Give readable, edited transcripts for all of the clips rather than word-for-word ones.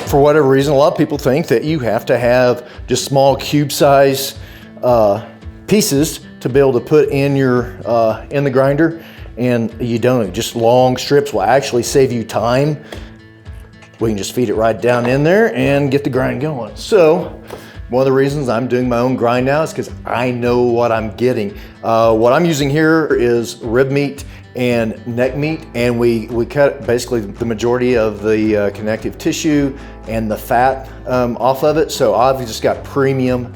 for whatever reason, a lot of people think that you have to have just small cube size pieces to be able to put in your in the grinder, and you don't. Just long strips will actually save you time. We can just feed it right down in there and get the grind going. So one of the reasons I'm doing my own grind now is because I know what I'm getting. What I'm using here is rib meat and neck meat, and we cut basically the majority of the connective tissue and the fat off of it. So I've just got premium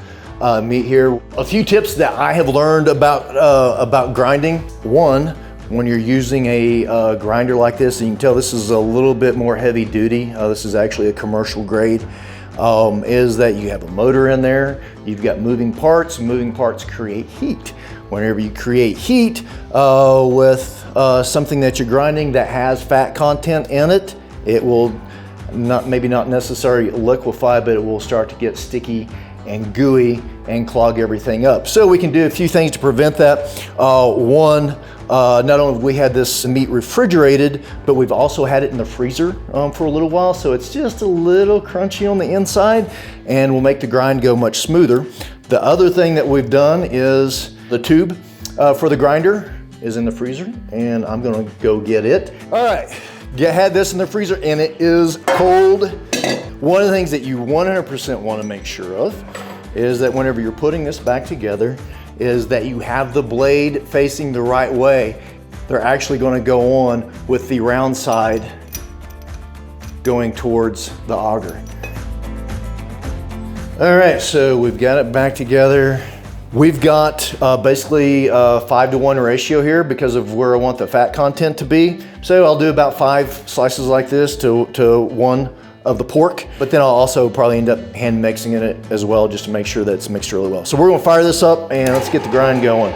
meat here. A few tips that I have learned about grinding. One, when you're using a grinder like this, and you can tell this is a little bit more heavy duty. This is actually a commercial grade. Is that you have a motor in there, you've got moving parts. Moving parts create heat. Whenever you create heat with something that you're grinding that has fat content in it, it will maybe not necessarily liquefy, but it will start to get sticky and gooey and clog everything up. So we can do a few things to prevent that. One, not only have we had this meat refrigerated, but we've also had it in the freezer for a little while, so it's just a little crunchy on the inside and will make the grind go much smoother. The other thing that we've done is the tube for the grinder is in the freezer, and I'm gonna go get it. All right, had this in the freezer and it is cold. One of the things that you 100% wanna make sure of is that whenever you're putting this back together, is that you have the blade facing the right way. They're actually going to go on with the round side going towards the auger. All right, so we've got it back together. We've got basically a 5-to-1 ratio here because of where I want the fat content to be. So I'll do about 5 slices like this to 1 of the pork, but then I'll also probably end up hand mixing it as well just to make sure that it's mixed really well. So we're gonna fire this up and let's get the grind going.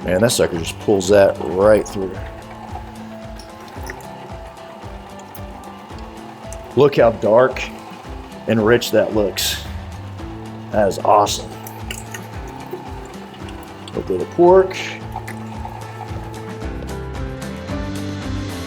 Man, that sucker just pulls that right through. Look how dark and rich that looks. That is awesome. A little bit of pork.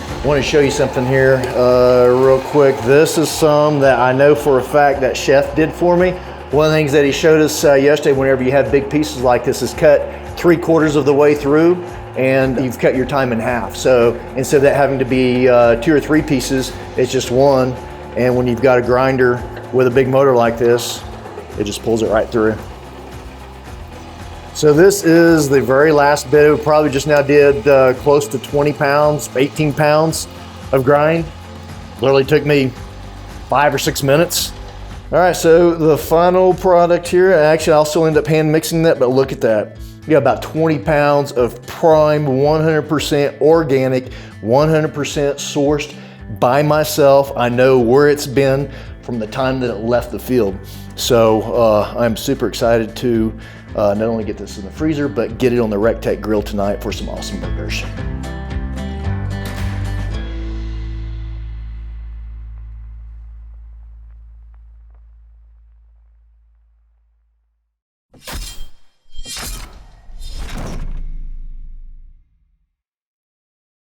I want to show you something here real quick. This is some that I know for a fact that Chef did for me. One of the things that he showed us yesterday, whenever you have big pieces like this, is cut 3/4 of the way through and you've cut your time in half. So instead of that having to be 2 or 3 pieces, it's just 1. And when you've got a grinder with a big motor like this, it just pulls it right through. So this is the very last bit. It probably just now did close to 20 pounds, 18 pounds of grind. Literally took me 5 or 6 minutes. All right, so the final product here, actually I'll still end up hand mixing that, but look at that. You got about 20 pounds of prime, 100% organic, 100% sourced by myself. I know where it's been from the time that it left the field. So I'm super excited to not only get this in the freezer, but get it on the RecTech grill tonight for some awesome burgers.